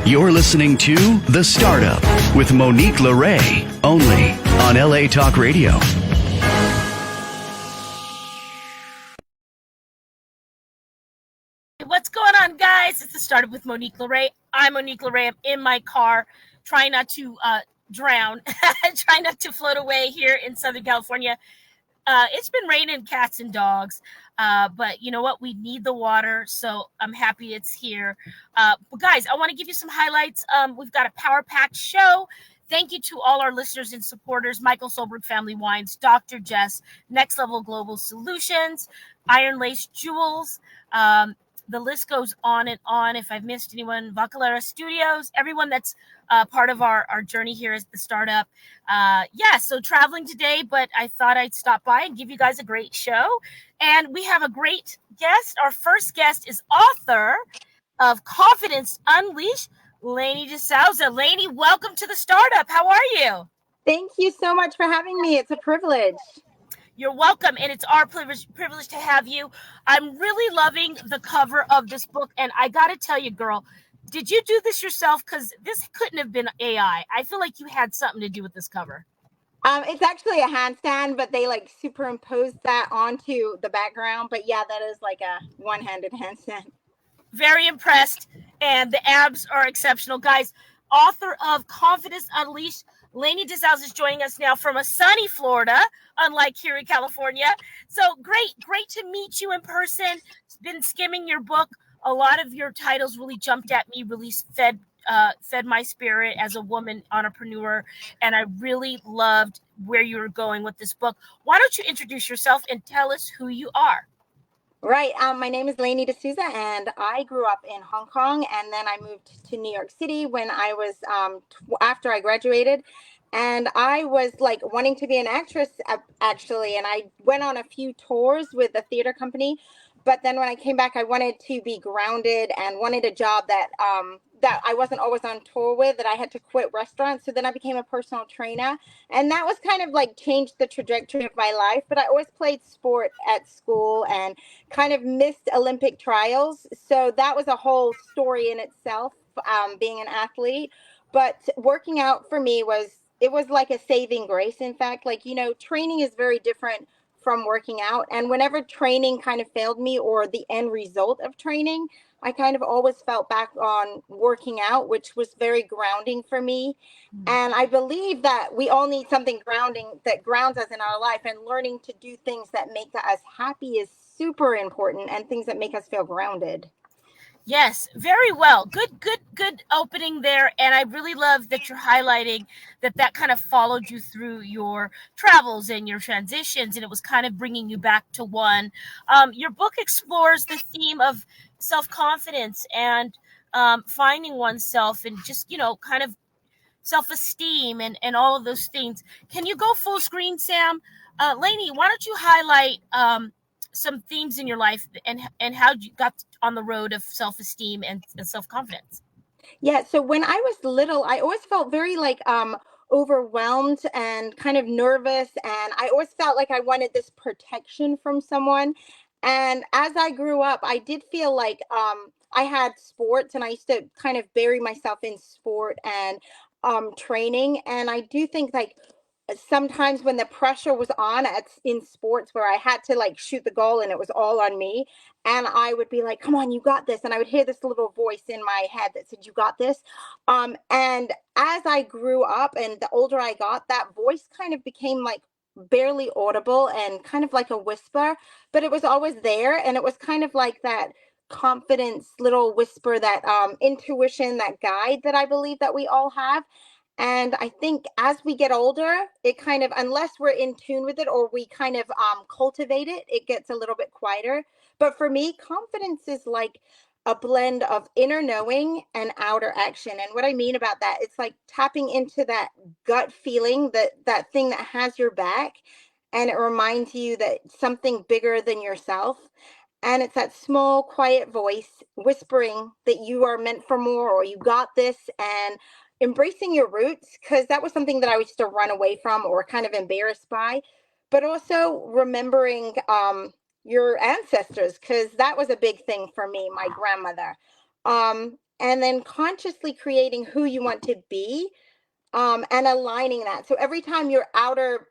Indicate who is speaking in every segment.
Speaker 1: You're listening to The Startup with Monique LeRae, only on LA Talk Radio.
Speaker 2: What's going on, guys? It's The Startup with Monique LeRae. I'm Monique LeRae. I'm in my car, trying not to drown, trying not to float away here in Southern California. It's been raining cats and dogs, but you know what? We need the water, so I'm happy it's here. But guys, I want to give you some highlights. We've got a power-packed show. Thank you to all our listeners and supporters, Michael Solberg Family Wines, Dr. Jess, Next Level Global Solutions, Iron Lace Jewels. The list goes on and on. If I've missed anyone, Vacalera Studios, everyone that's part of our journey here as The Startup. So traveling today, but I thought I'd stop by and give you guys a great show. And we have a great guest. Our first guest is author of Confidence Unleashed, Lainey DeSouza. Lainey, welcome to The Startup. How are you?
Speaker 3: Thank you so much for having me. It's a privilege.
Speaker 2: You're welcome, and it's our privilege to have you. I'm really loving the cover of this book, and I got to tell you, girl, did you do this yourself? Because this couldn't have been AI. I feel like you had something to do with this cover.
Speaker 3: It's actually a handstand, but they like superimposed that onto the background. But yeah, that is like a one-handed handstand.
Speaker 2: Very impressed, and the abs are exceptional. Guys, author of Confidence Unleashed, Lainey DeSouza is joining us now from a sunny Florida, unlike here in California. So great to meet you in person. Been skimming your book. A lot of your titles really jumped at me, really fed my spirit as a woman entrepreneur, and I really loved where you were going with this book. Why don't you introduce yourself and tell us who you are?
Speaker 3: Right. My name is Lainey DeSouza, and I grew up in Hong Kong, and then I moved to New York City when I was after I graduated. And I was like wanting to be an actress, actually. And I went on a few tours with the theater company. But then when I came back, I wanted to be grounded and wanted a job that that I wasn't always on tour with, that I had to quit restaurants. So then I became a personal trainer. And that was kind of like changed the trajectory of my life. But I always played sport at school and kind of missed Olympic trials. So that was a whole story in itself, being an athlete. But working out for me was like a saving grace. In fact, like, you know, training is very different from working out. And whenever training kind of failed me, or the end result of training, I kind of always felt back on working out, which was very grounding for me. And I believe that we all need something grounding that grounds us in our life, and learning to do things that make us happy is super important, and things that make us feel grounded.
Speaker 2: Yes, very well. Good opening there. And I really love that you're highlighting that kind of followed you through your travels and your transitions, and it was kind of bringing you back to one. Your book explores the theme of self-confidence and finding oneself, and just, you know, kind of self-esteem and all of those things. Can you go full screen, Sam? Lainey, why don't you highlight some themes in your life and how you got on the road of self-esteem and self-confidence?
Speaker 3: Yeah, so when I was little, I always felt very like overwhelmed and kind of nervous, and I always felt like I wanted this protection from someone. And as I grew up, I did feel like I had sports, and I used to kind of bury myself in sport and training. And I do think like sometimes when the pressure was on in sports, where I had to like shoot the goal and it was all on me, and I would be like, come on, you got this. And I would hear this little voice in my head that said, you got this. And as I grew up and the older I got, that voice kind of became like barely audible and kind of like a whisper, but it was always there. And it was kind of like that confidence little whisper, that intuition, that guide that I believe that we all have. And I think as we get older, it kind of, unless we're in tune with it, or we kind of cultivate it, it gets a little bit quieter. But for me, confidence is like a blend of inner knowing and outer action. And what I mean about that, it's like tapping into that gut feeling, that thing that has your back, and it reminds you that something bigger than yourself. And it's that small, quiet voice whispering that you are meant for more, or you got this. And embracing your roots, because that was something that I used to run away from or kind of embarrassed by, but also remembering your ancestors, because that was a big thing for me, my grandmother. and then consciously creating who you want to be, and aligning that. So every time your outer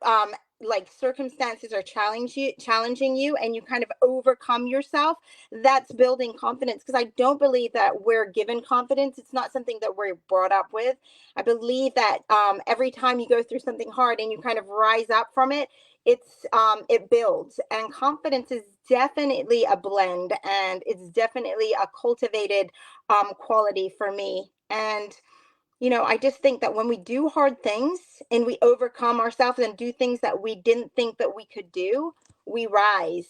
Speaker 3: like circumstances are challenging you, and you kind of overcome yourself, that's building confidence. Because I don't believe that we're given confidence. It's not something that we're brought up with. I believe that every time you go through something hard and you kind of rise up from it, it builds. And confidence is definitely a blend, and it's definitely a cultivated quality for me. And I just think that when we do hard things and we overcome ourselves and do things that we didn't think that we could do, we rise.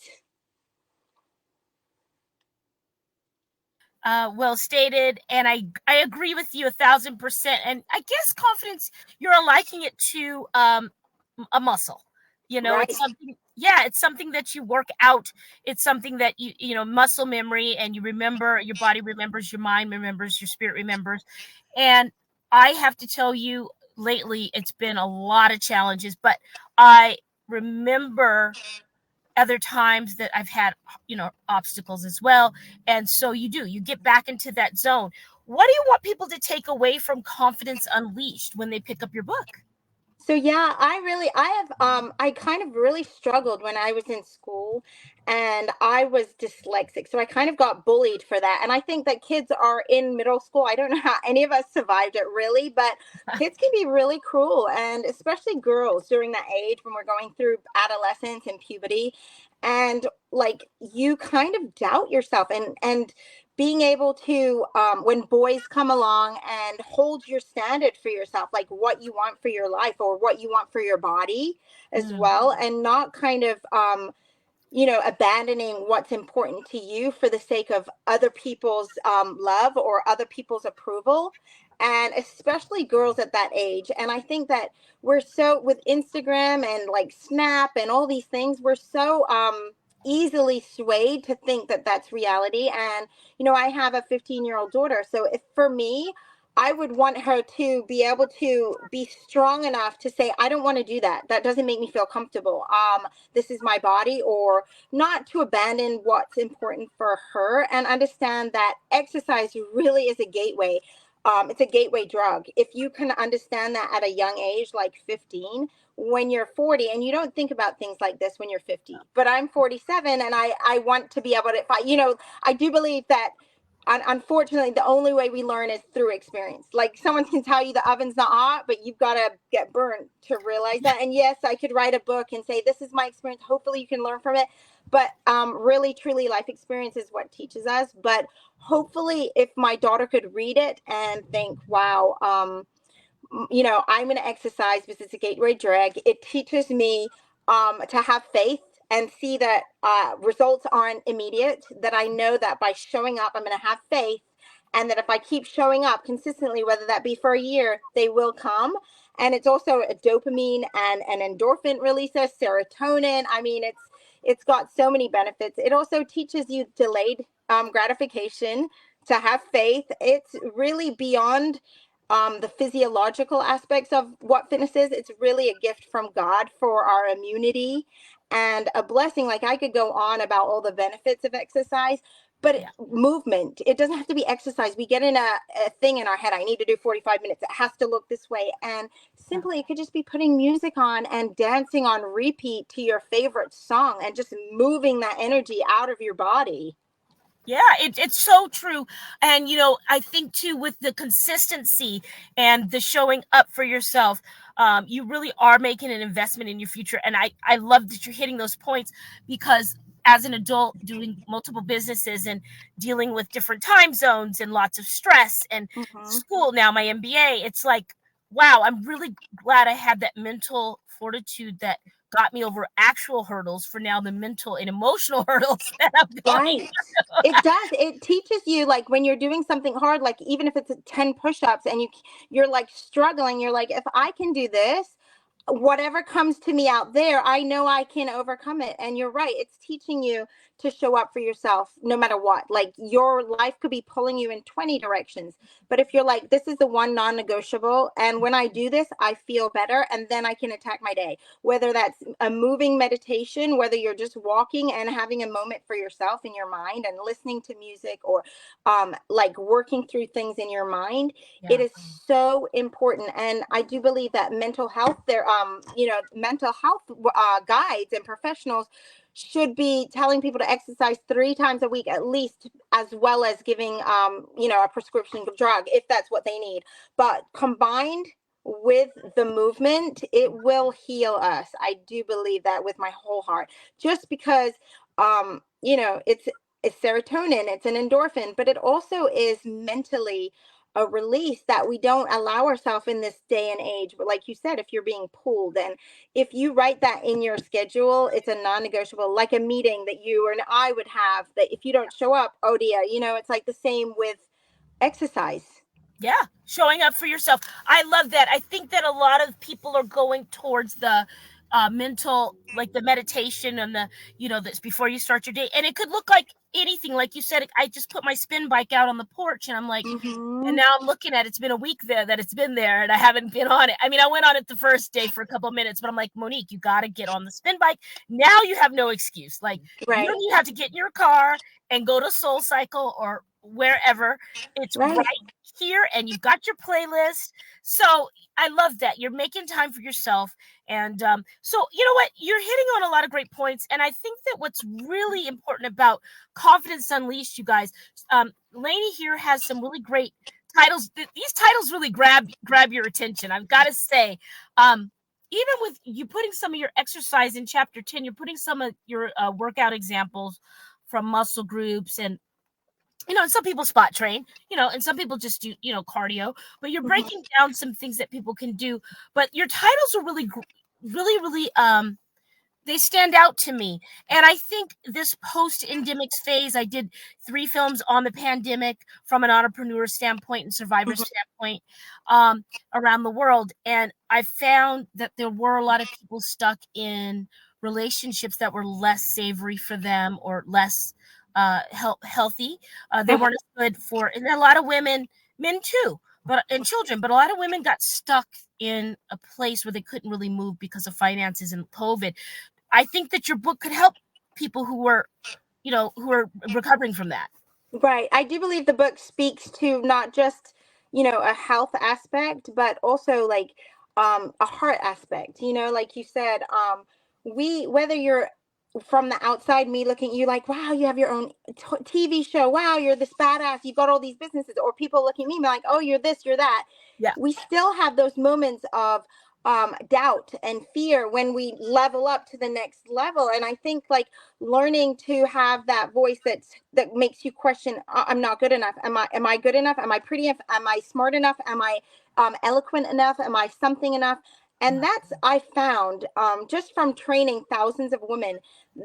Speaker 2: Well stated, and I agree with you 1,000%. And I guess confidence, you're liking it to a muscle.
Speaker 3: Right.
Speaker 2: It's something. Yeah, it's something that you work out. It's something that muscle memory, and you remember. Your body remembers, your mind remembers, your spirit remembers. And I have to tell you, lately it's been a lot of challenges, but I remember other times that I've had, obstacles as well. And so you get back into that zone. What do you want people to take away from Confidence Unleashed when they pick up your book?
Speaker 3: So yeah, I kind of really struggled when I was in school, and I was dyslexic. So I kind of got bullied for that. And I think that kids are in middle school. I don't know how any of us survived it really, but kids can be really cruel, and especially girls during that age when we're going through adolescence and puberty. And like, you kind of doubt yourself, and being able to, when boys come along and hold your standard for yourself, like what you want for your life or what you want for your body as
Speaker 2: Mm,
Speaker 3: well, and not kind of abandoning what's important to you for the sake of other people's love or other people's approval. And especially girls at that age. And I think that we're so, with Instagram and like Snap and all these things, we're so easily swayed to think that that's reality. And I have a 15-year-old daughter, so if for me, I would want her to be able to be strong enough to say, I don't want to do that. That doesn't make me feel comfortable. This is my body. Or not to abandon what's important for her, and understand that exercise really is a gateway. It's a gateway drug. If you can understand that at a young age, like 15, when you're 40, and you don't think about things like this when you're 50, but I'm 47, and I want to be able to, if I do believe that, unfortunately, the only way we learn is through experience. Like, someone can tell you the oven's not hot, but you've got to get burnt to realize that. And yes, I could write a book and say, this is my experience. Hopefully you can learn from it. But really, truly, life experience is what teaches us. But hopefully, if my daughter could read it and think, wow, I'm going to exercise because it's a gateway drug. It teaches me to have faith and see that results aren't immediate, that I know that by showing up, I'm going to have faith. And that if I keep showing up consistently, whether that be for a year, they will come. And it's also a dopamine and an endorphin releaser, serotonin. I mean, it's got so many benefits. It also teaches you delayed gratification, to have faith. It's really beyond the physiological aspects of what fitness is. It's really a gift from God for our immunity, and a blessing. Like, I could go on about all the benefits of exercise, but
Speaker 2: yeah.
Speaker 3: movement, it doesn't have to be exercise. We get in a thing in our head, I need to do 45 minutes, it has to look this way. And simply, it could just be putting music on and dancing on repeat to your favorite song, and just moving that energy out of your body.
Speaker 2: Yeah, it's so true. And, I think too, with the consistency and the showing up for yourself, you really are making an investment in your future. And I love that you're hitting those points, because as an adult doing multiple businesses and dealing with different time zones and lots of stress and
Speaker 3: Hmm.
Speaker 2: school, now my MBA, it's like, wow, I'm really glad I had that mental fortitude that got me over actual hurdles for now the mental and emotional hurdles that I'm going.
Speaker 3: Right. It does. It teaches you, like, when you're doing something hard, like even if it's 10 push-ups, and you're like struggling, you're like, if I can do this, whatever comes to me out there, I know I can overcome it. And you're right. It's teaching you to show up for yourself no matter what. Like your life could be pulling you in 20 directions. But if you're like, this is the one non-negotiable, and when I do this, I feel better, and then I can attack my day. Whether that's a moving meditation, whether you're just walking and having a moment for yourself in your mind and listening to music, or like working through things in your mind,
Speaker 2: Yeah.
Speaker 3: it is so important. And I do believe that mental health, mental health guides and professionals should be telling people to exercise 3 times a week at least, as well as giving a prescription drug if that's what they need. But combined with the movement, it will heal us. I do believe that with my whole heart, just because it's serotonin, it's an endorphin, but it also is mentally a release that we don't allow ourselves in this day and age. But like you said, if you're being pulled, and if you write that in your schedule, it's a non-negotiable, like a meeting that you and I would have, that if you don't show up, oh dear, it's like the same with exercise.
Speaker 2: Yeah, showing up for yourself. I love that. I think that a lot of people are going towards the mental, like the meditation and this before you start your day. And it could look like anything. Like you said, I just put my spin bike out on the porch, and I'm like,
Speaker 3: Mm-hmm.
Speaker 2: and now I'm looking at it's been a week there that it's been there, and I haven't been on it. I mean, I went on it the first day for a couple of minutes, but I'm like, Monique, you got to get on the spin bike. Now you have no excuse. Like,
Speaker 3: Right.
Speaker 2: you don't even have to get in your car and go to Soul Cycle or wherever. It's right here, and you've got your playlist. So I love that you're making time for yourself. And so you know what, you're hitting on a lot of great points, and I think that what's really important about Confidence Unleashed, you guys, Lainey here has some really great titles. These titles really grab your attention, I've got to say. Even with you putting some of your exercise in chapter 10, you're putting some of your workout examples from muscle groups, and and some people spot train, and some people just do, cardio, but you're breaking down some things that people can do. But your titles are really, really, really, they stand out to me. And I think this post-endemic phase, I did 3 films on the pandemic from an entrepreneur standpoint and survivor standpoint around the world. And I found that there were a lot of people stuck in relationships that were less savory for them, or less healthy. They weren't as good for, and a lot of women, men too, and children, but a lot of women got stuck in a place where they couldn't really move because of finances and COVID. I think that your book could help people who are recovering from that.
Speaker 3: Right. I do believe the book speaks to not just, a health aspect, but also like a heart aspect. Like you said, whether you're from the outside, me looking at you like, wow, you have your own TV show. Wow, you're this badass. You got all these businesses. Or people looking at me like, oh, you're this, you're that.
Speaker 2: Yeah.
Speaker 3: We still have those moments of doubt and fear when we level up to the next level. And I think like learning to have that voice that makes you question, I'm not good enough. Am I good enough? Am I pretty enough? Am I smart enough? Am I eloquent enough? Am I something enough? And that's, I found just from training thousands of women,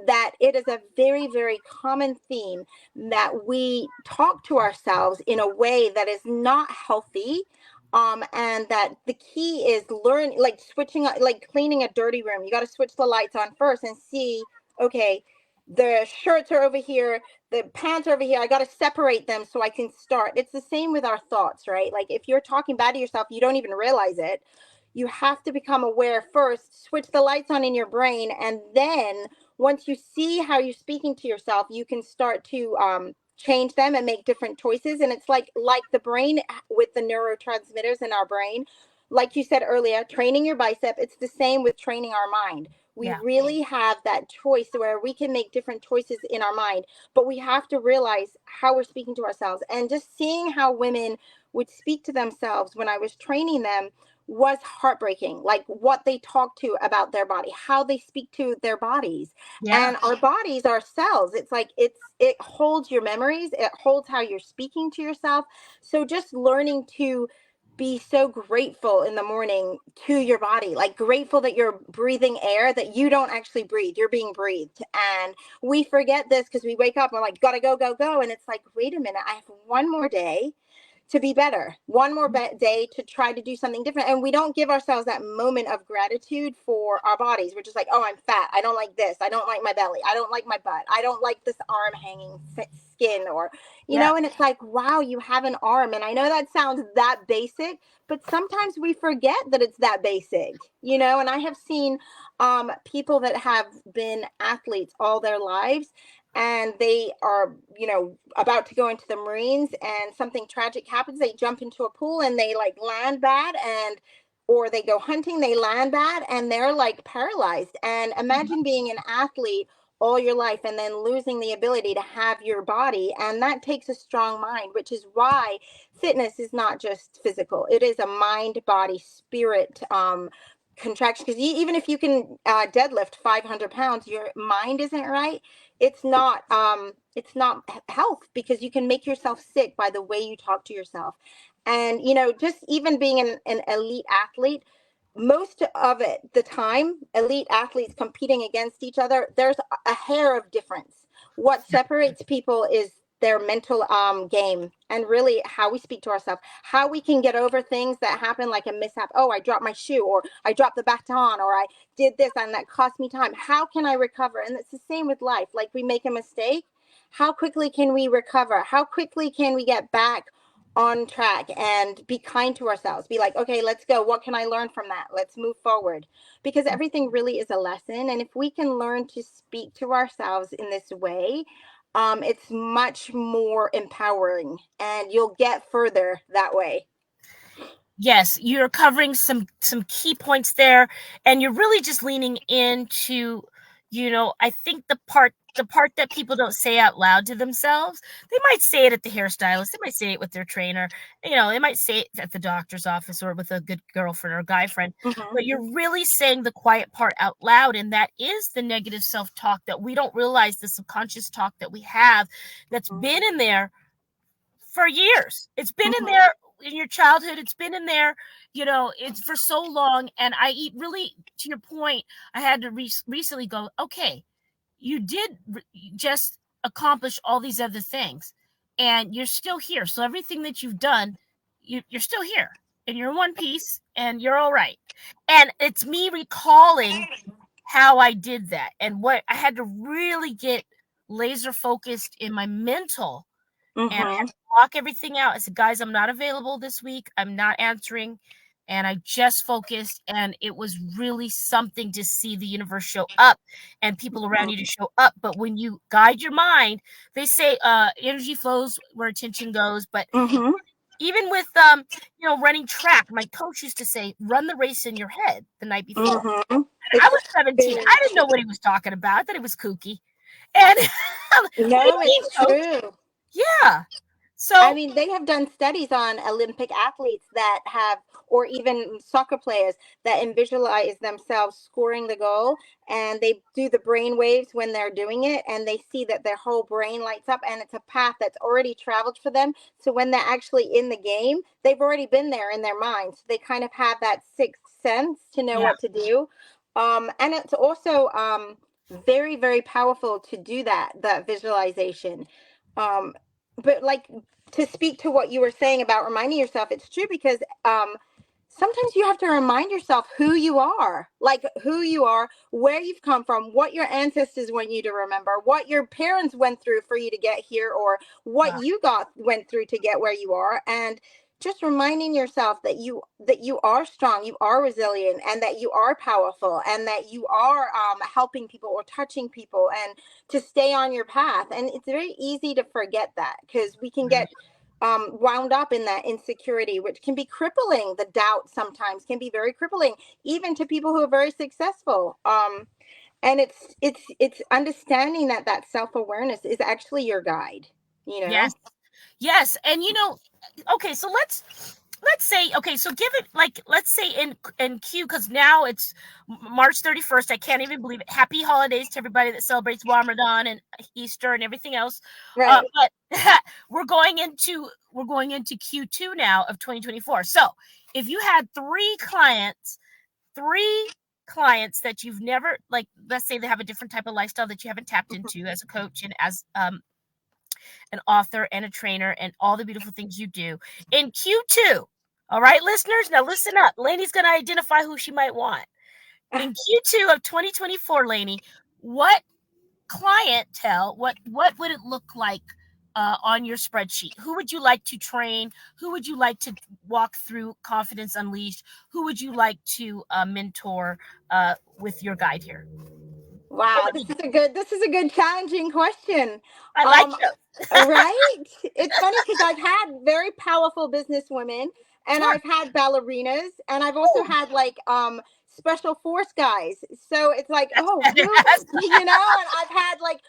Speaker 3: that it is a very, very common theme that we talk to ourselves in a way that is not healthy. And that the key is switching, like cleaning a dirty room. You got to switch the lights on first and see, okay, the shirts are over here, the pants are over here. I got to separate them so I can start. It's the same with our thoughts, right? Like if you're talking bad to yourself, you don't even realize it. You have to become aware first, switch the lights on in your brain. And then once you see how you're speaking to yourself, you can start to change them and make different choices. And it's like the brain with the neurotransmitters in our brain, like you said earlier, training your bicep, it's the same with training our mind. We really have that choice where we can make different choices in our mind, but we have to realize how we're speaking to ourselves. And just seeing how women would speak to themselves when I was training them was heartbreaking. Like what they talk to about their body, how they speak to their bodies. And our bodies are cells. It's like it holds your memories, it holds how you're speaking to yourself. So just learning to be so grateful in the morning to your body, like grateful that you're breathing air that you don't actually breathe, you're being breathed. And we forget this because we wake up and we're like, gotta go, go, go. And it's like, wait a minute, I have one more day to be better, one more day to try to do something different. And we don't give ourselves that moment of gratitude for our bodies. We're just like, oh, I'm fat. I don't like this. I don't like my belly. I don't like my butt. I don't like this arm hanging skin, or,
Speaker 2: Yeah.
Speaker 3: and it's like, wow, you have an arm. And I know that sounds that basic, but sometimes we forget that it's that basic, and I have seen people that have been athletes all their lives, and they are, about to go into the Marines, and something tragic happens. They jump into a pool and they like land bad, or they go hunting, they land bad, and they're like paralyzed. And imagine being an athlete all your life and then losing the ability to have your body. And that takes a strong mind, which is why fitness is not just physical. It is a mind, body, spirit contraction. Because even if you can deadlift 500 pounds, your mind isn't right. It's not health, because you can make yourself sick by the way you talk to yourself. And just even being an elite athlete, most of it the time, elite athletes competing against each other, there's a hair of difference. What separates people is their mental game, and really how we speak to ourselves, how we can get over things that happen, like a mishap. Oh, I dropped my shoe, or I dropped the baton, or I did this and that cost me time. How can I recover? And it's the same with life. Like, we make a mistake, how quickly can we recover? How quickly can we get back on track and be kind to ourselves? Be like, okay, let's go. What can I learn from that? Let's move forward. Because everything really is a lesson. And if we can learn to speak to ourselves in this way, it's much more empowering, and you'll get further that way.
Speaker 2: Yes, you're covering some key points there, and you're really just leaning into, I think the part that people don't say out loud to themselves. They might say it at the hairstylist, they might say it with their trainer, they might say it at the doctor's office or with a good girlfriend or guy friend.
Speaker 3: Mm-hmm.
Speaker 2: But you're really saying the quiet part out loud, and that is the negative self-talk that we don't realize, the subconscious talk that we have, that's been in there for years. It's been in there in your childhood. It's been in there, it's for so long. And I eat really, to your point, I had to recently go, okay, you did just accomplish all these other things, and you're still here. So everything that you've done, you're still here, and you're in one piece, and you're all right. And it's me recalling how I did that, and what I had to really get laser focused in my mental, and I had
Speaker 3: Mm-hmm.
Speaker 2: to block everything out. I said, guys, I'm not available this week. I'm not answering. And I just focused, and it was really something to see the universe show up and people around you to show up. But when you guide your mind, they say energy flows where attention goes. But
Speaker 3: Mm-hmm.
Speaker 2: even with running track, my coach used to say, run the race in your head the night before.
Speaker 3: Mm-hmm.
Speaker 2: I
Speaker 3: It's
Speaker 2: was 17.
Speaker 3: very
Speaker 2: I didn't know what he was talking about. I thought it was kooky. And
Speaker 3: no, it's true.
Speaker 2: yeah.
Speaker 3: I
Speaker 2: So
Speaker 3: mean, they have done studies on Olympic athletes that have, or even soccer players that visualize themselves scoring the goal, and they do the brain waves when they're doing it, and they see that their whole brain lights up, and it's a path that's already traveled for them. So when they're actually in the game, they've already been there in their mind. So they kind of have that sixth sense to know
Speaker 2: yeah.
Speaker 3: what to do. And it's also very, very powerful to do that visualization. But like, to speak to what you were saying about reminding yourself, it's true, because sometimes you have to remind yourself who you are, where you've come from, what your ancestors want you to remember, what your parents went through for you to get here, or what you went through to get where you are. And just reminding yourself that you are strong, you are resilient, and that you are powerful, and that you are helping people or touching people, and to stay on your path. And it's very easy to forget that, because we can get wound up in that insecurity, which can be crippling. The doubt sometimes can be very crippling, even to people who are very successful. And it's understanding that self-awareness is actually your guide.
Speaker 2: Yes. And okay, so let's say, okay, so give it, like, let's say in Q, because now it's March 31st. I can't even believe it. Happy holidays to everybody that celebrates Ramadan and Easter and everything else.
Speaker 3: Right.
Speaker 2: But we're going into Q2 now of 2024. So if you had three clients that you've never, like, let's say they have a different type of lifestyle that you haven't tapped into as a coach and as an author and a trainer, and all the beautiful things you do. In Q2, all right, listeners, now listen up. Lainey's going to identify who she might want. In Q2 of 2024, Lainey, what clientele, what would it look like on your spreadsheet? Who would you like to train? Who would you like to walk through Confidence Unleashed? Who would you like to mentor with your guide here?
Speaker 3: Wow, this is a good challenging question.
Speaker 2: I like it.
Speaker 3: Right? It's funny because I've had very powerful businesswomen, and
Speaker 2: Sure.
Speaker 3: I've had ballerinas, and I've also had like special force guys. So it's like,
Speaker 2: That's
Speaker 3: oh,
Speaker 2: better.
Speaker 3: and I've had like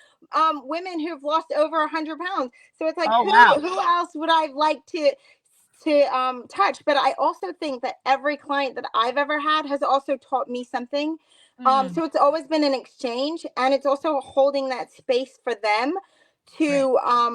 Speaker 3: women who've lost over 100 pounds. So it's like,
Speaker 2: Oh, wow.
Speaker 3: who else would I like to touch? But I also think that every client that I've ever had has also taught me something. So it's always been an exchange, and it's also holding that space for them
Speaker 2: Right.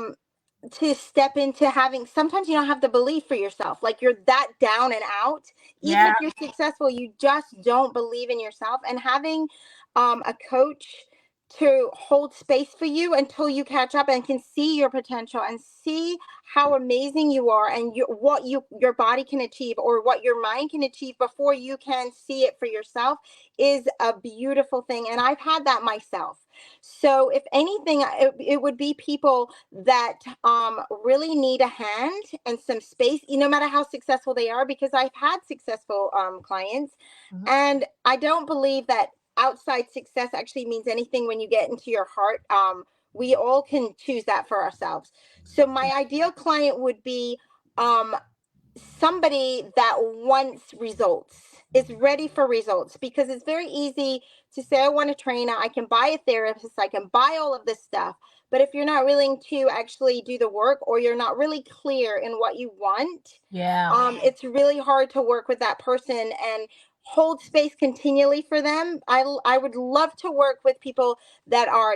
Speaker 3: to step into having. Sometimes you don't have the belief for yourself, like you're that down and out. Even
Speaker 2: Yeah.
Speaker 3: if you're successful, you just don't believe in yourself, and having a coach to hold space for you until you catch up and can see your potential and see how amazing you are, and what your body can achieve, or what your mind can achieve before you can see it for yourself, is a beautiful thing. And I've had that myself. So if anything, it would be people that really need a hand and some space, no matter how successful they are, because I've had successful clients.
Speaker 2: Mhm.
Speaker 3: And I don't believe that outside success actually means anything when you get into your heart. We all can choose that for ourselves. So my ideal client would be um, somebody that wants results, is ready for results, because it's very easy to say, I want a trainer, I can buy a therapist, I can buy all of this stuff. But if you're not willing to actually do the work, or you're not really clear in what you want,
Speaker 2: Yeah.
Speaker 3: it's really hard to work with that person and hold space continually for them. I would love to work with people that are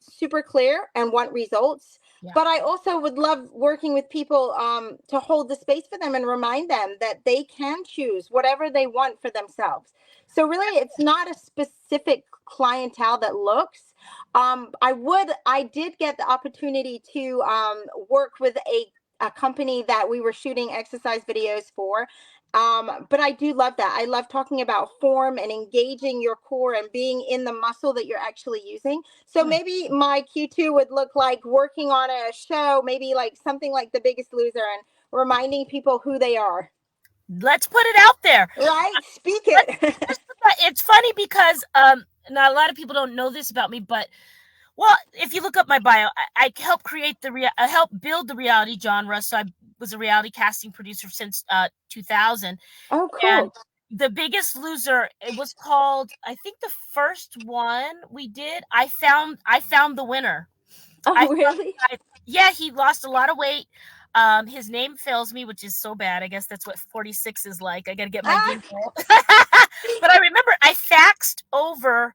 Speaker 3: super clear and want results.
Speaker 2: Yeah.
Speaker 3: But I also would love working with people to hold the space for them and remind them that they can choose whatever they want for themselves. So really, it's not a specific clientele that looks. I did get the opportunity to work with a company that we were shooting exercise videos for. But I do love that. I love talking about form and engaging your core and being in the muscle that you're actually using. So maybe my Q2 would look like working on a show, maybe like something like The Biggest Loser, and reminding people who they are.
Speaker 2: Let's put it out there.
Speaker 3: Right? Speak it.
Speaker 2: It's funny because now a lot of people don't know this about me, but well, if you look up my bio, I helped I helped build the reality genre. So I was a reality casting producer since 2000.
Speaker 3: Oh,
Speaker 2: And
Speaker 3: cool.
Speaker 2: The Biggest Loser, it was called, I think the first one we did, I found the winner. I
Speaker 3: Oh,
Speaker 2: found
Speaker 3: really?
Speaker 2: the guy, yeah, he lost a lot of weight. His name fails me, which is so bad. I guess that's what 46 is like. I got to get my
Speaker 3: Ah,
Speaker 2: ginkgo. But I remember I faxed over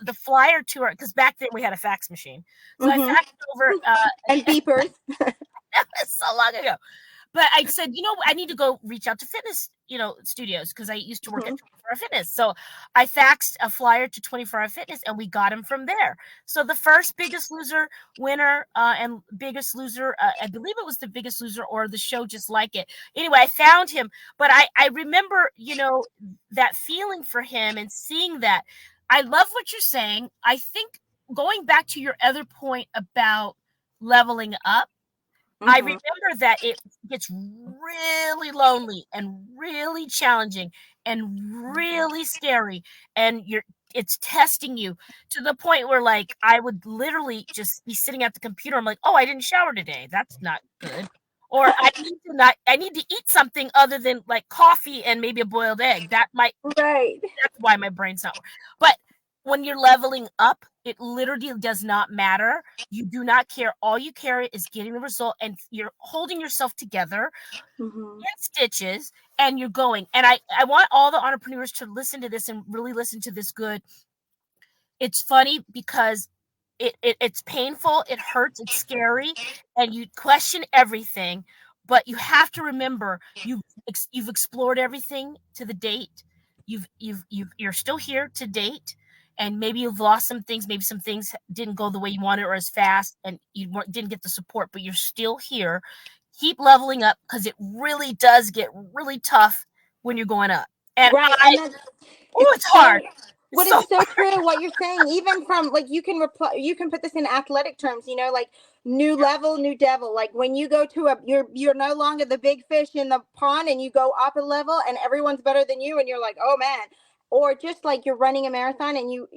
Speaker 2: the flyer to her, because back then we had a fax machine. So I
Speaker 3: mm-hmm.
Speaker 2: faxed over
Speaker 3: And beepers.
Speaker 2: so long ago. But I said, I need to go reach out to fitness, studios, because I used to work at
Speaker 3: Mm-hmm.
Speaker 2: 24 Hour Fitness. So I faxed a flyer to 24 Hour Fitness, and we got him from there. So the first Biggest Loser winner and Biggest Loser, I believe it was the Biggest Loser or the show just like it. Anyway, I found him, but I remember, that feeling for him and seeing that. I love what you're saying. I think going back to your other point about leveling up, I
Speaker 3: Mm-hmm.
Speaker 2: remember that it gets really lonely and really challenging and really scary, and it's testing you to the point where, like, I would literally just be sitting at the computer. I'm like, oh, I didn't shower today. That's not good. Or I need to eat something other than like coffee and maybe a boiled egg.
Speaker 3: Right.
Speaker 2: That's why my brain's not. But when you're leveling up, it literally does not matter. You do not care. All you care is getting the result, and you're holding yourself together
Speaker 3: Mm-hmm.
Speaker 2: in stitches, and you're going. And I want all the entrepreneurs to listen to this and really listen to this good. It's funny because it's painful, it hurts, it's scary, and you question everything. But you have to remember, you've explored everything to the date. You're still here to date, and maybe you've lost some things, maybe some things didn't go the way you wanted or as fast, and you didn't get the support, but you're still here. Keep leveling up, because it really does get really tough when you're going up. And
Speaker 3: Right. And that's,
Speaker 2: oh,
Speaker 3: it's
Speaker 2: it's hard.
Speaker 3: so,
Speaker 2: It's
Speaker 3: what
Speaker 2: so
Speaker 3: is so true what you're saying, even from like, you can reply, you can put this in athletic terms, like new level, new devil. Like when you go to you're no longer the big fish in the pond, and you go up a level and everyone's better than you, and you're like, oh man. Or just like you're running a marathon, and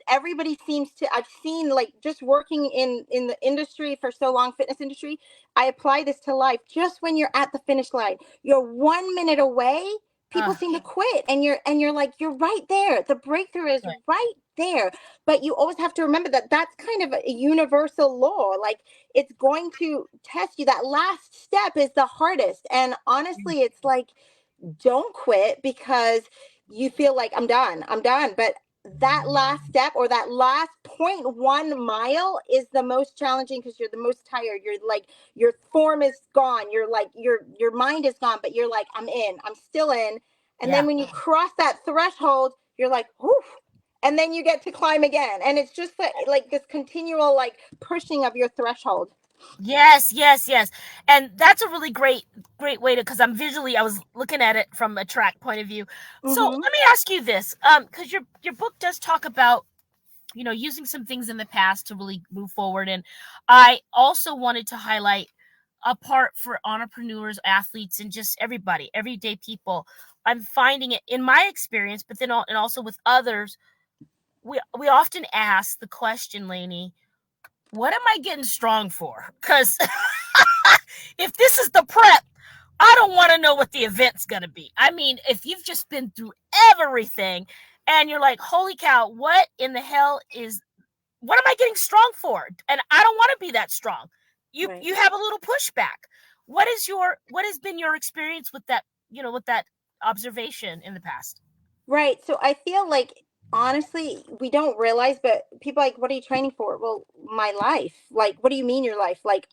Speaker 3: everybody seems to, I've seen, like, just working in the industry for so long, fitness industry, I apply this to life. Just when you're at the finish line, you're 1 minute away, people seem to quit, and you're like, you're right there, the breakthrough is
Speaker 2: right.
Speaker 3: right there. But you always have to remember that that's kind of a universal law. Like, it's going to test you. That last step is the hardest, and honestly, it's like, don't quit because you feel like, I'm done. But that last step, or that last 0.1 mile, is the most challenging, because you're the most tired. You're like, your form is gone, you're like, your mind is gone, but you're like, I'm still in. And
Speaker 2: Yeah.
Speaker 3: then when you cross that threshold, you're like, whew, and then you get to climb again, and it's just like this continual, like, pushing of your threshold.
Speaker 2: Yes, yes, yes. And that's a really great way to, because I was looking at it from a track point of view. So
Speaker 3: Mm-hmm.
Speaker 2: let me ask you this. Because your book does talk about, using some things in the past to really move forward. And I also wanted to highlight a part for entrepreneurs, athletes, and just everybody, everyday people. I'm finding it in my experience, but then and also with others, we often ask the question, Lainey, what am I getting strong for? Because if this is the prep, I don't want to know what the event's going to be. I mean, if you've just been through everything and you're like, holy cow, what am I getting strong for? And I don't want to be that strong.
Speaker 3: Right.
Speaker 2: You have a little pushback. What has been your experience with that, with that observation in the past?
Speaker 3: Right. So I feel like, honestly, we don't realize, but people are like, what are you training for? Well, my life. Like, what do you mean your life? Like,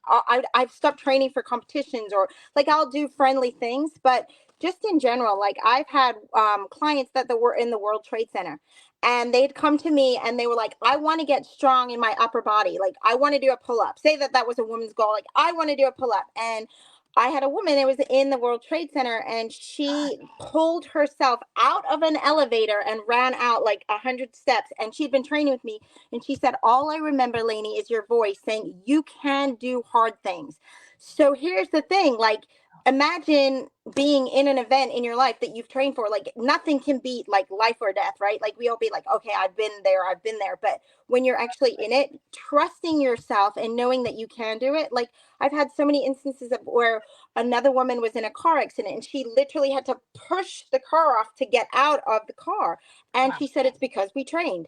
Speaker 3: I've stopped training for competitions, or like, I'll do friendly things, but just in general, like, I've had clients that were in the World Trade Center, and they'd come to me and they were like, I want to get strong in my upper body. Like, I want to do a pull up. Say that was a woman's goal. Like, I want to do a pull up. And I had a woman, it was in the World Trade Center, and she pulled herself out of an elevator and ran out like 100 steps. And she'd been training with me. And she said, all I remember, Lainey, is your voice saying, you can do hard things. So here's the thing, like, imagine being in an event in your life that you've trained for. Like, nothing can beat like life or death, right? Like, we all be like, okay, I've been there. But when you're actually in it, trusting yourself and knowing that you can do it. Like, I've had so many instances of where another woman was in a car accident, and she literally had to push the car off to get out of the car. And
Speaker 2: Wow.
Speaker 3: she said, it's because we trained.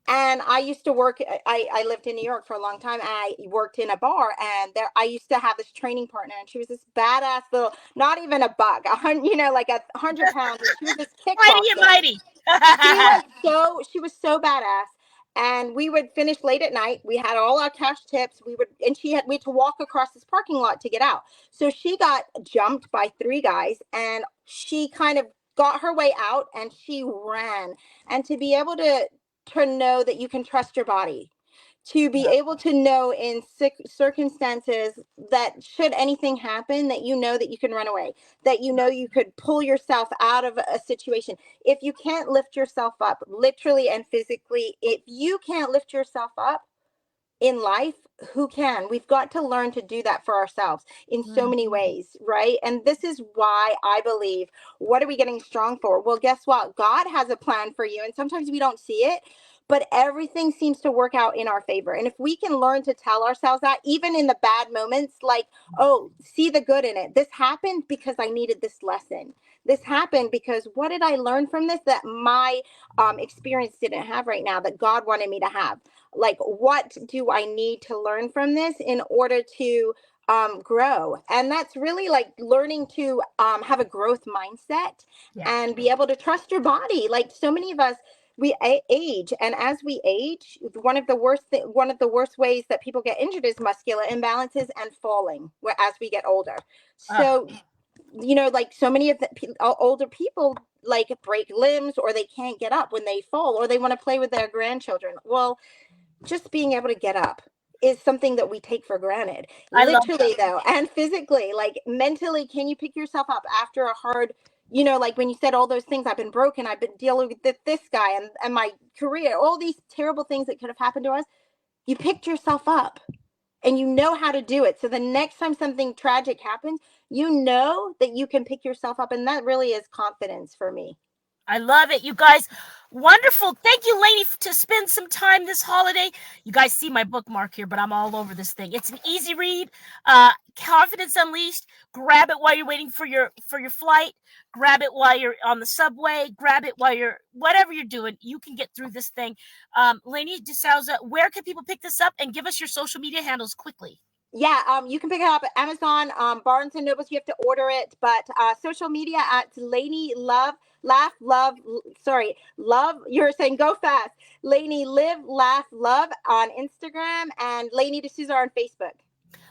Speaker 3: And I used to work, I lived in New York for a long time. And I worked in a bar, and there I used to have this training partner, and she was this badass little, not even a buck, like 100 pounds, and she was this
Speaker 2: Mighty and
Speaker 3: kickboxer.
Speaker 2: mighty.
Speaker 3: She was so badass. And we would finish late at night. We had all our cash tips. We had to walk across this parking lot to get out. So she got jumped by three guys, and she kind of got her way out, and she ran. And to be able to know that you can trust your body, to be able to know in circumstances that should anything happen, that you know that you can run away, that you know you could pull yourself out of a situation. If you can't lift yourself up, literally and physically, if you can't lift yourself up in life, who can? We've got to learn to do that for ourselves in so many ways, right? And this is why I believe, what are we getting strong for? Well, guess what? God has a plan for you, and sometimes we don't see it, but everything seems to work out in our favor. And if we can learn to tell ourselves that, even in the bad moments, like, oh, see the good in it. This happened because I needed this lesson. This happened because what did I learn from this that my experience didn't have right now, that God wanted me to have? Like, what do I need to learn from this in order to grow? And that's really like learning to have a growth mindset
Speaker 2: Yeah.
Speaker 3: and be able to trust your body. Like, so many of us, we age, and as we age, one of the worst ways that people get injured is muscular imbalances and falling as we get older.
Speaker 2: Uh,
Speaker 3: So like so many of the older people like break limbs, or they can't get up when they fall, or they want to play with their grandchildren. Well, just being able to get up is something that we take for granted,
Speaker 2: I love
Speaker 3: literally though, and physically, like mentally. Can you pick yourself up after a hard, like when you said all those things? I've been broken, I've been dealing with this guy, and my career, all these terrible things that could have happened to us. You picked yourself up, and you know how to do it. So the next time something tragic happens, you know that you can pick yourself up. And that really is confidence for me.
Speaker 2: I love it, you guys. Wonderful. Thank you, Lainey, to spend some time this holiday. You guys see my bookmark here, but I'm all over this thing. It's an easy read. Confidence Unleashed. Grab it while you're waiting for your flight. Grab it while you're on the subway. Grab it while you're whatever you're doing. You can get through this thing. Lainey DeSouza, where can people pick this up? And give us your social media handles quickly.
Speaker 3: Yeah, you can pick it up at Amazon, Barnes and Nobles. You have to order it, but social media at Lainey Love Love. You're saying go fast. Lainey Live Laugh Love on Instagram, and Lainey D'Souza on Facebook.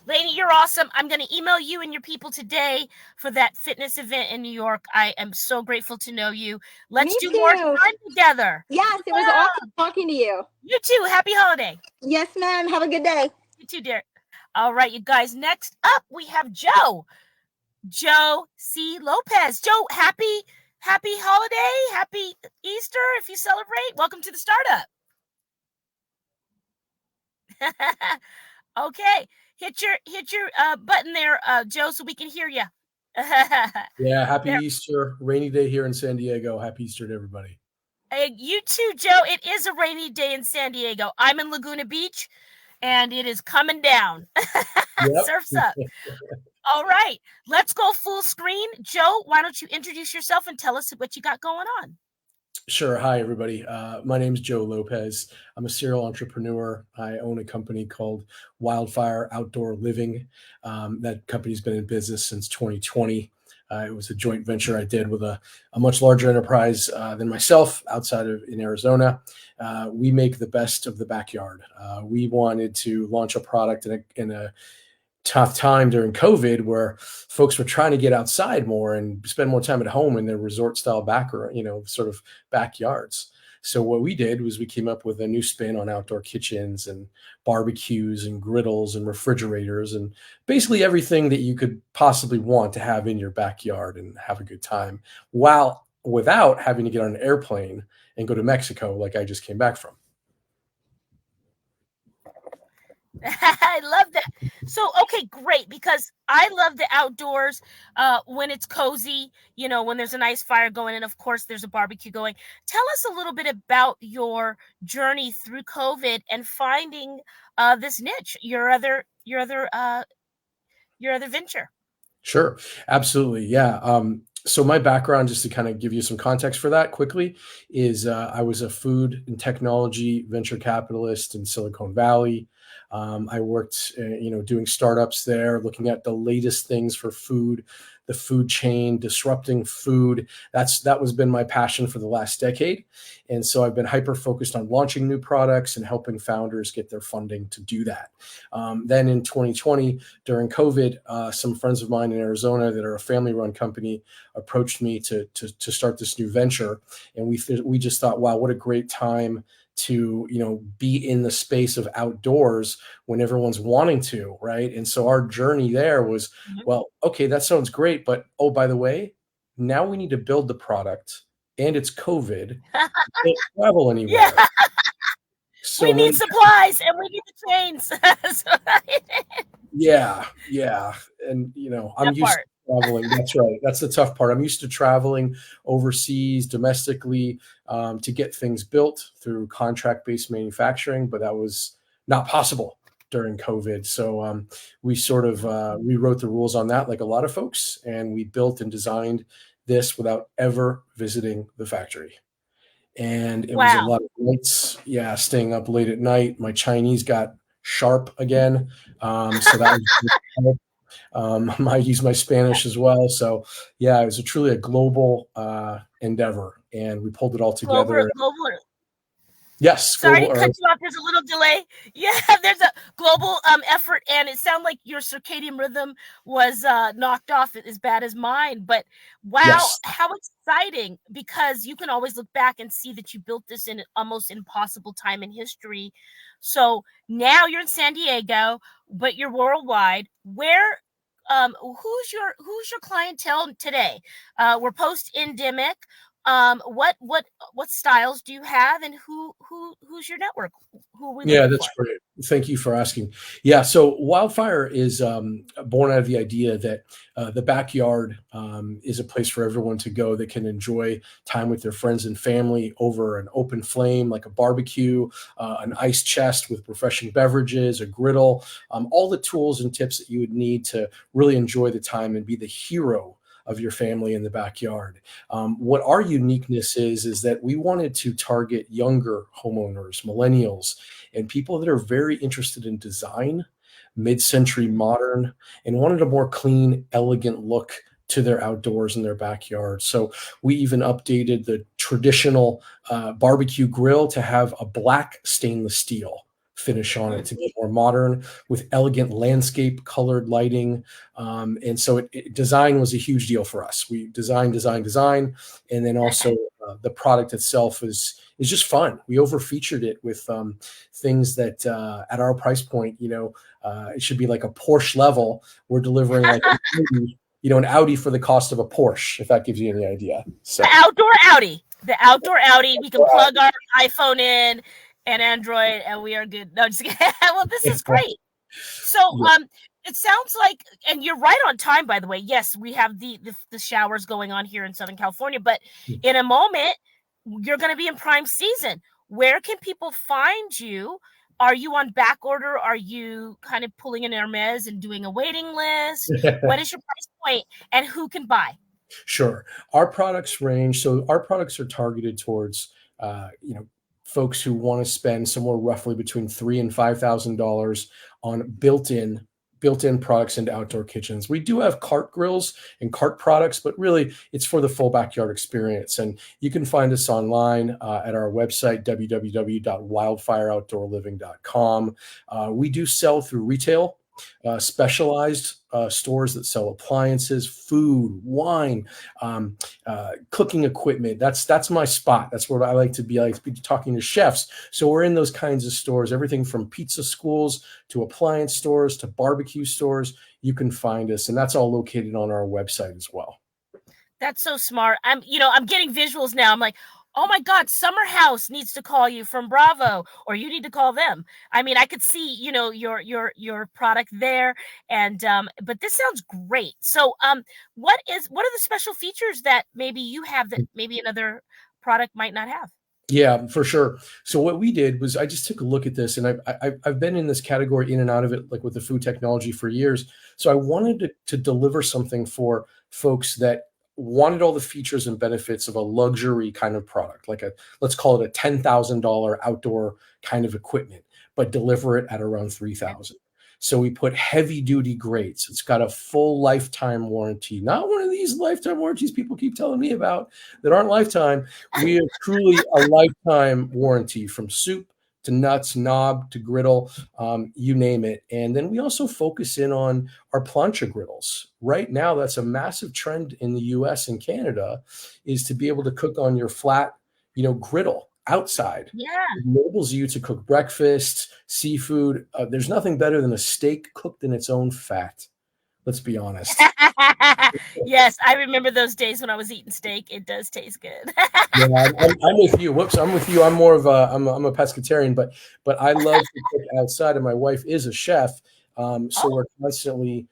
Speaker 2: Lainey, you're awesome. I'm going to email you and your people today for that fitness event in New York. I am so grateful to know you. Let's do more time together.
Speaker 3: Yes, it was awesome talking to you.
Speaker 2: You too. Happy holiday.
Speaker 3: Yes, ma'am. Have a good day.
Speaker 2: You too, dear. All right, you guys. Next up, we have Joe C. Lopez. Joe, happy holiday. Happy Easter if you celebrate. Welcome to the startup. Okay. Hit your button there, Joe, so we can hear you.
Speaker 4: Yeah, happy Easter. Rainy day here in San Diego. Happy Easter to everybody.
Speaker 2: Hey, you too, Joe. It is a rainy day in San Diego. I'm in Laguna Beach, and it is coming down. Yep. Surf's up. All right, let's go full screen. Joe, why don't you introduce yourself and tell us what you got going on?
Speaker 4: Sure. Hi, everybody. My name is Joe Lopez. I'm a serial entrepreneur. I own a company called Wildfire Outdoor Living. That company's been in business since 2020. It was a joint venture I did with a much larger enterprise than myself outside of in Arizona. We make the best of the backyard. We wanted to launch a product in a tough time during COVID where folks were trying to get outside more and spend more time at home in their resort style sort of backyards. So what we did was we came up with a new spin on outdoor kitchens and barbecues and griddles and refrigerators and basically everything that you could possibly want to have in your backyard and have a good time without having to get on an airplane and go to Mexico like I just came back from.
Speaker 2: I love that. So, okay, great, because I love the outdoors when it's cozy, when there's a nice fire going, and of course there's a barbecue going. Tell us a little bit about your journey through COVID and finding this niche, your other venture.
Speaker 4: Sure, absolutely, yeah. So my background, just to kind of give you some context for that quickly, is I was a food and technology venture capitalist in Silicon Valley. I worked, doing startups there, looking at the latest things for food, the food chain, disrupting food. That was been my passion for the last decade. And so I've been hyper focused on launching new products and helping founders get their funding to do that. Then in 2020, during COVID, some friends of mine in Arizona that are a family-run company approached me to start this new venture. And we just thought, wow, what a great time to be in the space of outdoors when everyone's wanting to, right? And so our journey there was, well, okay, that sounds great, but oh, by the way, now we need to build the product, and it's COVID, can't travel anywhere.
Speaker 2: Yeah. So we need supplies and we need the trains.
Speaker 4: Yeah, and I'm used to traveling. That's right. That's the tough part. I'm used to traveling overseas, domestically, to get things built through contract-based manufacturing, but that was not possible during COVID. So we sort of rewrote the rules on that, like a lot of folks, and we built and designed this without ever visiting the factory. And it was a lot of nights, staying up late at night. My Chinese got sharp again, so that was I use my Spanish as well. So it was truly a global endeavor, and we pulled it all together. Yes,
Speaker 2: Sorry
Speaker 4: global.
Speaker 2: to cut you off. There's a little delay. Yeah, there's a global effort, and it sounded like your circadian rhythm was knocked off as bad as mine. But wow,
Speaker 4: Yes.
Speaker 2: how exciting! Because you can always look back and see that you built this in an almost impossible time in history. So now you're in San Diego, but you're worldwide. Where who's your clientele today? We're post endemic. What styles do you have, and who's your network? Who are we
Speaker 4: Yeah,
Speaker 2: looking for?
Speaker 4: that's great. Thank you for asking. Yeah, so Wildfire is born out of the idea that the backyard is a place for everyone to go that can enjoy time with their friends and family over an open flame, like a barbecue, an ice chest with refreshing beverages, a griddle, all the tools and tips that you would need to really enjoy the time and be the hero of your family in the backyard. What our uniqueness is that we wanted to target younger homeowners, millennials, and people that are very interested in design, mid-century modern, and wanted a more clean, elegant look to their outdoors in their backyard. So we even updated the traditional barbecue grill to have a black stainless steel finish on it to be more modern with elegant landscape colored lighting. And so design was a huge deal for us. We design, and then also the product itself is just fun. We over featured it with things that at our price point, it should be like a Porsche level. We're delivering like an Audi for the cost of a Porsche, if that gives you any idea. So
Speaker 2: The outdoor Audi. The outdoor Audi. We can plug our iPhone in and Android, and we are good. No, just kidding. Well, this is great. So,
Speaker 4: yeah.
Speaker 2: it sounds like, and you're right on time, by the way. Yes, we have the showers going on here in Southern California, but in a moment, you're going to be in prime season. Where can people find you? Are you on back order? Are you kind of pulling in Hermes and doing a waiting list? What is your price point, and who can buy?
Speaker 4: Sure. Our products range. So our products are targeted towards, folks who want to spend somewhere roughly between $3,000 and $5,000 on built-in products into outdoor kitchens. We do have cart grills and cart products, but really it's for the full backyard experience. And you can find us online at our website, www.wildfireoutdoorliving.com. We do sell through retail, specialized stores that sell appliances, food, wine, cooking equipment. That's my spot. That's where I like to be. I like to be talking to chefs. So we're in those kinds of stores, everything from pizza schools to appliance stores to barbecue stores. You can find us, and that's all located on our website as well.
Speaker 2: That's so smart. I'm getting visuals now. I'm like, oh my God, Summer House needs to call you from Bravo, or you need to call them. I mean, I could see, your product there, and but this sounds great. So, what are the special features that maybe you have that maybe another product might not have?
Speaker 4: Yeah, for sure. So what we did was I just took a look at this, and I've been in this category in and out of it, like with the food technology for years. So I wanted to deliver something for folks that wanted all the features and benefits of a luxury kind of product, like let's call it a $10,000 outdoor kind of equipment, but deliver it at around 3,000. So we put heavy duty grates. It's got a full lifetime warranty, not one of these lifetime warranties people keep telling me about that aren't lifetime. We have truly a lifetime warranty from soup to nuts, knob to griddle, you name it. And then we also focus in on our plancha griddles. Right now, that's a massive trend in the US and Canada, is to be able to cook on your flat, griddle outside.
Speaker 2: Yeah.
Speaker 4: It enables you to cook breakfast, seafood. There's nothing better than a steak cooked in its own fat. Let's be honest.
Speaker 2: Yes, I remember those days when I was eating steak. It does taste good.
Speaker 4: Yeah, I'm with you. Whoops, I'm with you. I'm more of I'm a pescatarian, but I love to cook outside, and my wife is a chef. So we're constantly,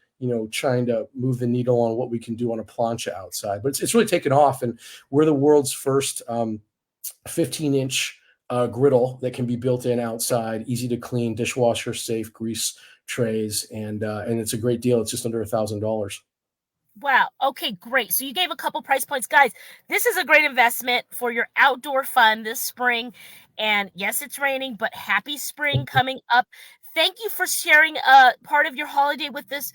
Speaker 4: trying to move the needle on what we can do on a plancha outside. But it's really taken off, and we're the world's first 15-inch griddle that can be built in outside, easy to clean, dishwasher safe, grease trays, and it's a great deal. It's just under $1,000.
Speaker 2: Wow. Okay, great. So you gave a couple price points. Guys, this is a great investment for your outdoor fun this spring. And yes, it's raining, but happy spring coming up. Thank you for sharing part of your holiday with us,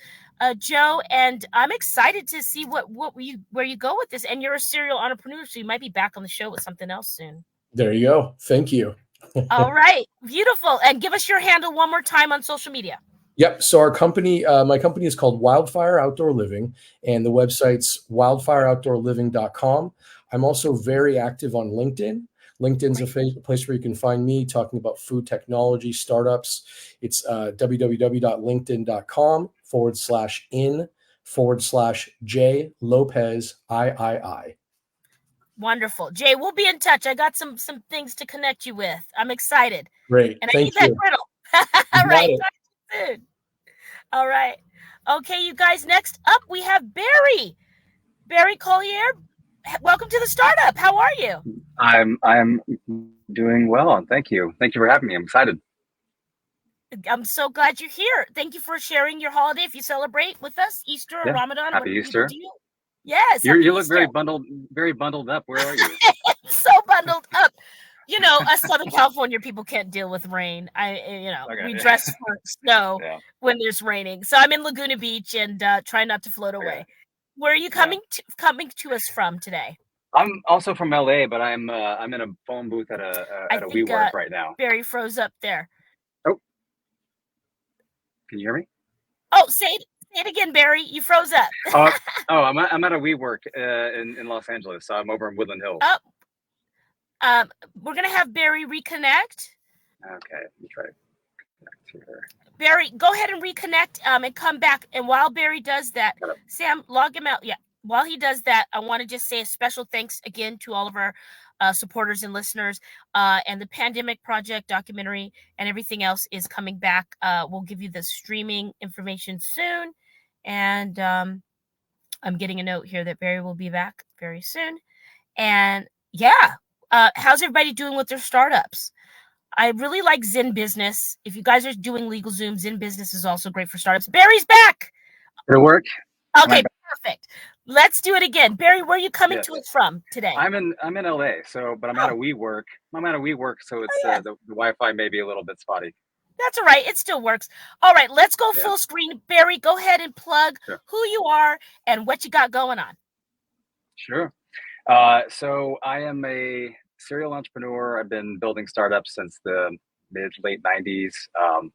Speaker 2: Joe. And I'm excited to see where you go with this. And you're a serial entrepreneur, so you might be back on the show with something else soon.
Speaker 4: There you go. Thank you.
Speaker 2: All right. Beautiful. And give us your handle one more time on social media.
Speaker 4: Yep. So our company, my company is called Wildfire Outdoor Living, and the website's wildfireoutdoorliving.com. I'm also very active on LinkedIn. LinkedIn's a place where you can find me talking about food technology startups. It's www.linkedin.com/in/J Lopez III.
Speaker 2: Wonderful. Jay, we'll be in touch. I got some things to connect you with. I'm excited.
Speaker 4: Great.
Speaker 2: And I
Speaker 4: Thank
Speaker 2: need that
Speaker 4: you.
Speaker 2: griddle.
Speaker 4: You
Speaker 2: All
Speaker 4: got
Speaker 2: right.
Speaker 4: it.
Speaker 2: Talk to you soon. All right. Okay, you guys, next up we have Barry. Barry Collier. Welcome to the startup. How are you?
Speaker 5: I'm doing well, and thank you. Thank you for having me. I'm excited.
Speaker 2: I'm so glad you're here. Thank you for sharing your holiday. If you celebrate with us, Easter or
Speaker 5: Yeah.
Speaker 2: Ramadan,
Speaker 5: Happy
Speaker 2: what people
Speaker 5: Easter.
Speaker 2: do. Yes,
Speaker 5: You look
Speaker 2: Easter.
Speaker 5: very bundled up. Where are you?
Speaker 2: So bundled up. You know, us Southern California people can't deal with rain. We dress for snow when there's raining. So I'm in Laguna Beach and try not to float away. Where are you coming to us from today?
Speaker 5: I'm also from LA, but I'm in a phone booth at a WeWork right now.
Speaker 2: Barry froze up there.
Speaker 5: Oh, can you hear me?
Speaker 2: Oh, say it again, Barry. You froze up.
Speaker 5: I'm at a WeWork in Los Angeles. So I'm over in Woodland Hills.
Speaker 2: We're gonna have Barry reconnect.
Speaker 5: Okay, let me try to connect here.
Speaker 2: Barry, go ahead and reconnect and come back. And while Barry does that, Sam, log him out. Yeah. While he does that, I want to just say a special thanks again to all of our supporters and listeners. And the Pandemic Project documentary and everything else is coming back. We'll give you the streaming information soon. And I'm getting a note here that Barry will be back very soon. And how's everybody doing with their startups? I really like Zen Business. If you guys are doing Legal Zoom, Zen Business is also great for startups. Barry's back.
Speaker 5: It'll work.
Speaker 2: Okay, perfect. Let's do it again. Barry, where are you coming to us from today?
Speaker 5: I'm in LA, but I'm at a WeWork. So it's the Wi-Fi may be a little bit spotty.
Speaker 2: That's all right. It still works. All right, let's go full screen. Barry, go ahead and plug who you are and what you got going on.
Speaker 5: Sure. So I am a serial entrepreneur. I've been building startups since the late 90s.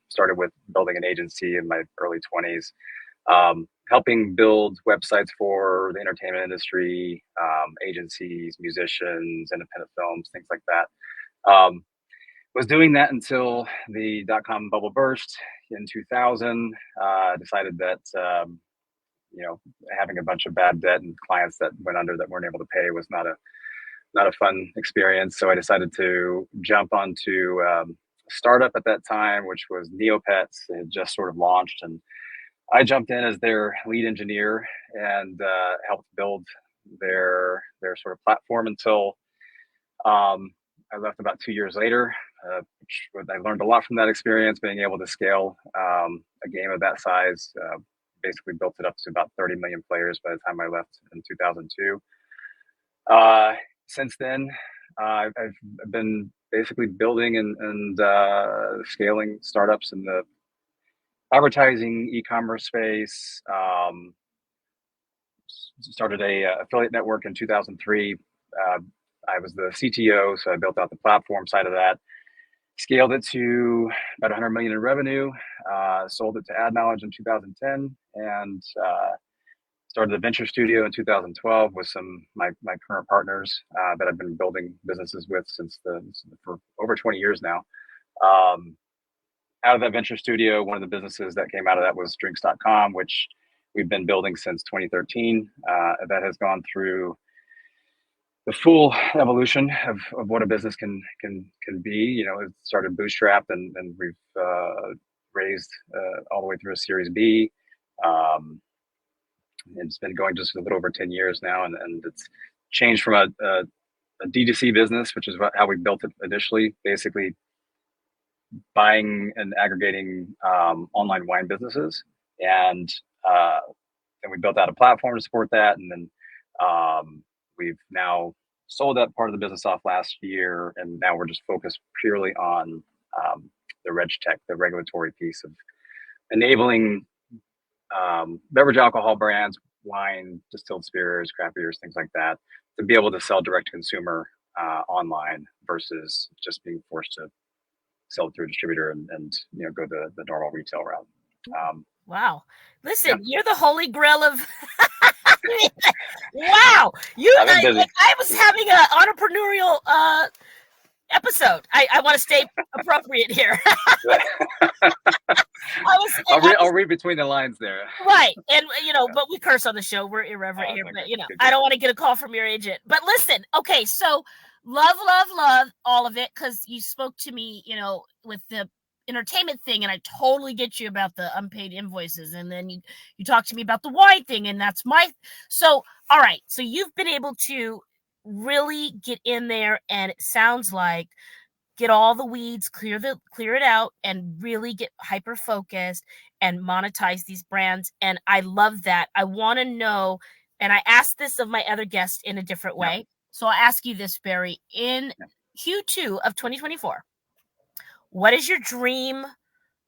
Speaker 5: Started with building an agency in my early 20s, helping build websites for the entertainment industry, agencies, musicians, independent films, things like that. Was doing that until the dot-com bubble burst in 2000. Decided that having a bunch of bad debt and clients that went under that weren't able to pay was not a fun experience. So I decided to jump onto a startup at that time, which was Neopets. It had just sort of launched, and I jumped in as their lead engineer and helped build their sort of platform until I left about 2 years later. I learned a lot from that experience, being able to scale a game of that size. Basically built it up to about 30 million players by the time I left in 2002. Since then, I've been basically building and scaling startups in the advertising e-commerce space. Started a affiliate network in 2003. I was the CTO, so I built out the platform side of that. Scaled it to about 100 million in revenue. Sold it to AdKnowledge in 2010, and started a venture studio in 2012 with my current partners that I've been building businesses with for over 20 years now. Out of that venture studio, one of the businesses that came out of that was drinks.com, which we've been building since 2013. That has gone through the full evolution of what a business can be. It started bootstrapped and we've raised all the way through a Series B. It's been going just a little over 10 years now, and it's changed from a D2C business, which is how we built it initially, basically buying and aggregating online wine businesses. And then we built out a platform to support that. And then we've now sold that part of the business off last year. And now we're just focused purely on the reg tech, the regulatory piece of enabling beverage alcohol brands, wine, distilled spirits, craft beers, things like that, to be able to sell direct to consumer online versus just being forced to sell it through a distributor and go the normal retail route.
Speaker 2: Wow. Listen, you're the holy grail of wow. I was having an entrepreneurial episode. I want to stay appropriate here.
Speaker 5: I'll read between the lines there.
Speaker 2: Right. And, but we curse on the show. We're irreverent here. But, I don't want to get a call from your agent. But listen, okay, so love all of it, because you spoke to me, with the entertainment thing, and I totally get you about the unpaid invoices. And then you talked to me about the wine thing, and that's so, all right. So you've been able to really get in there, and it sounds like get all the weeds, clear it out, and really get hyper focused and monetize these brands. And I love that. I want to know, and I asked this of my other guests in a different way. Yeah. So I'll ask you this, Barry. In Q2 of 2024, what is your dream?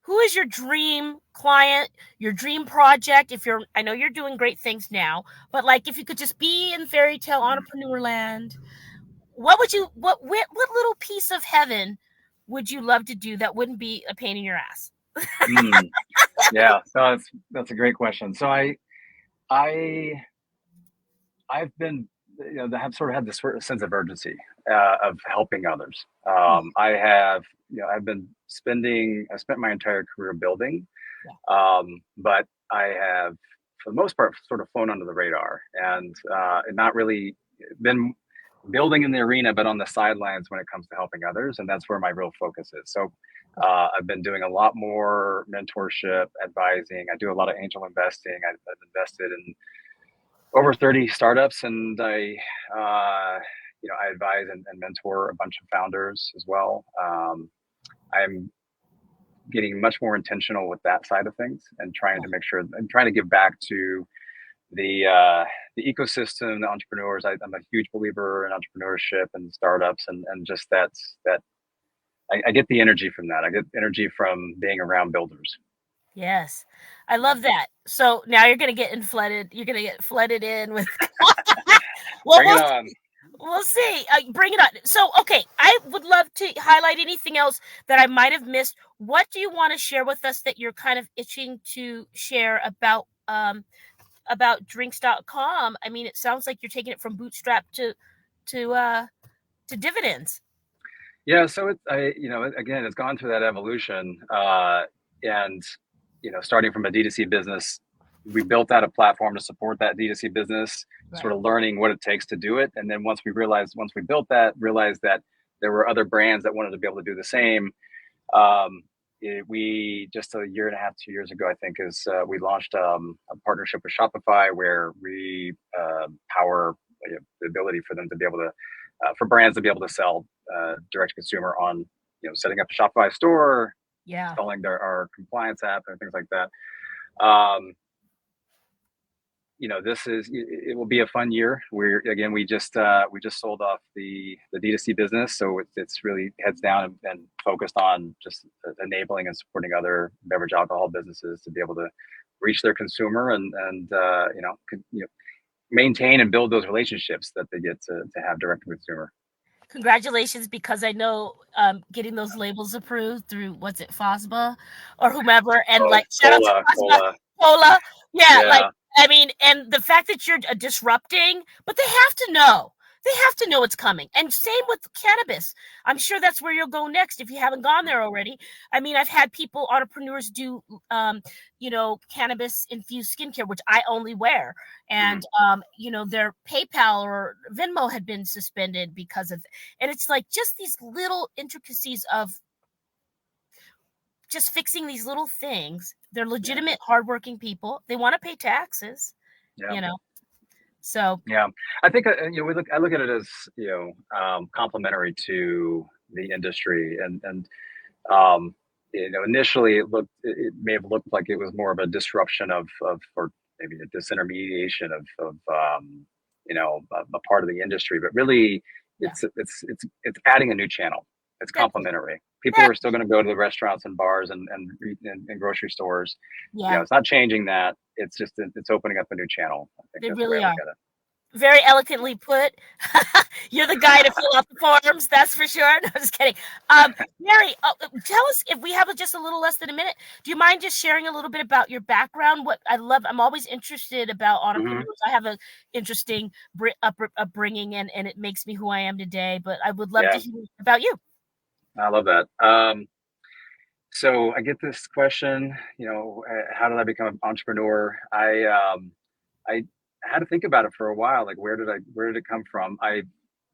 Speaker 2: Who is your dream client, your dream project? I know you're doing great things now, but like if you could just be in fairy tale entrepreneur land, what little piece of heaven would you love to do that wouldn't be a pain in your ass?
Speaker 5: Yeah, so that's a great question. So I've been, have sort of had this sort of sense of urgency of helping others. I spent my entire career building, but I have, for the most part, sort of flown under the radar and not really been building in the arena, but on the sidelines when it comes to helping others. And that's where my real focus is. So I've been doing a lot more mentorship, advising. I do a lot of angel investing. I've invested in over 30 startups, and I advise and mentor a bunch of founders as well. I'm getting much more intentional with that side of things and trying to make sure and trying to give back to the ecosystem, the entrepreneurs. I'm a huge believer in entrepreneurship and startups, and just that I get the energy from that. I get energy from being around builders.
Speaker 2: Yes, I love that. So now you're going to get flooded. You're going to get flooded in with.
Speaker 5: Bring it on.
Speaker 2: We'll see. Bring it on. So, okay, I would love to highlight anything else that I might have missed. What do you want to share with us that you're kind of itching to share about drinks.com? I mean, it sounds like you're taking it from bootstrap to dividends.
Speaker 5: Yeah, so again, it's gone through that evolution, and starting from a D2C business, we built out a platform to support that D2C business, sort of learning what it takes to do it. And then once we realized that there were other brands that wanted to be able to do the same. We just a year and a half, 2 years ago, I think, we launched a partnership with Shopify, where we power the ability for them to be able to, for brands to be able to sell direct to consumer on, setting up a Shopify store, installing our compliance app and things like that. It will be a fun year. We just sold off the D2C business, so it's really heads down and focused on just enabling and supporting other beverage alcohol businesses to be able to reach their consumer and maintain and build those relationships that they get to have direct to consumer.
Speaker 2: Congratulations, because I know getting those labels approved through FOSBA or whomever, and shout out to FOSBA, Cola. Yeah. I mean, and the fact that you're disrupting, but they have to know. They have to know it's coming. And same with cannabis. I'm sure that's where you'll go next if you haven't gone there already. I mean, I've had entrepreneurs do, cannabis infused skincare, which I only wear. And, their PayPal or Venmo had been suspended because of, and it's like just these little intricacies of just fixing these little things. They're legitimate, hardworking people. They want to pay taxes, So
Speaker 5: I think I look at it as complementary to the industry, and initially it may have looked like it was more of a disruption or maybe a disintermediation of a part of the industry, but really it's adding a new channel. It's complementary. People are still going to go to the restaurants and bars and grocery stores. It's not changing that. It's just it's opening up a new channel. I think
Speaker 2: they
Speaker 5: that's
Speaker 2: really
Speaker 5: the way I
Speaker 2: are.
Speaker 5: look at it.
Speaker 2: Very eloquently put. You're the guy to fill out the forms, that's for sure. No, just kidding. Mary, tell us, if we have just a little less than a minute, do you mind just sharing a little bit about your background? I'm always interested about entrepreneurs. I have an interesting upbringing, and it makes me who I am today, but I would love to hear about you.
Speaker 5: I love that. So I get this question, how did I become an entrepreneur? I had to think about it for a while. Like, where did it come from?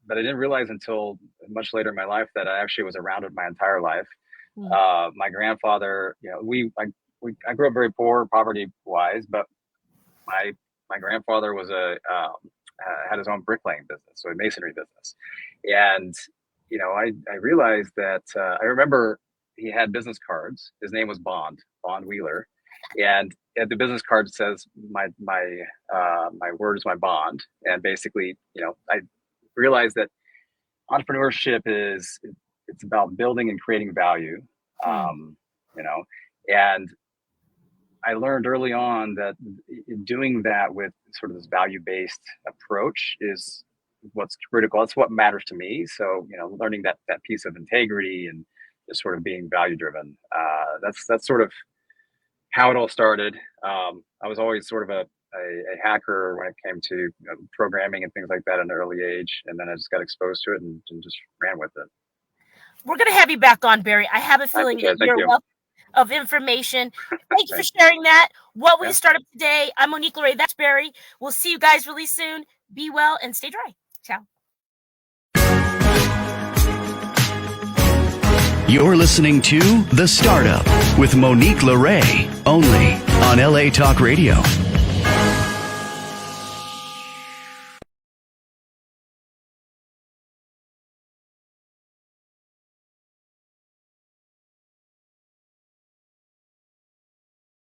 Speaker 5: But I didn't realize until much later in my life that I actually was around it my entire life. My grandfather, I grew up very poor, poverty wise, but my grandfather was had his own bricklaying business, so a masonry business. And, I realized that, I remember he had business cards. His name was Bond Wheeler. And the business card says, my word is my bond. And basically, I realized that entrepreneurship it's about building and creating value. And I learned early on that doing that with sort of this value-based approach is what's critical. That's what matters to me. So, learning that piece of integrity and just sort of being value-driven. That's sort of how it all started. I was always sort of a hacker when it came to programming and things like that at an early age. And then I just got exposed to it and just ran with it.
Speaker 2: We're going to have you back on, Barry. I have a feeling that you're wealth of information. Thank you for sharing that. What we started today. I'm Monique LeRae. That's Barry. We'll see you guys really soon. Be well and stay dry. Ciao.
Speaker 1: You're listening to The Startup with Monique LeRae, only on LA Talk Radio.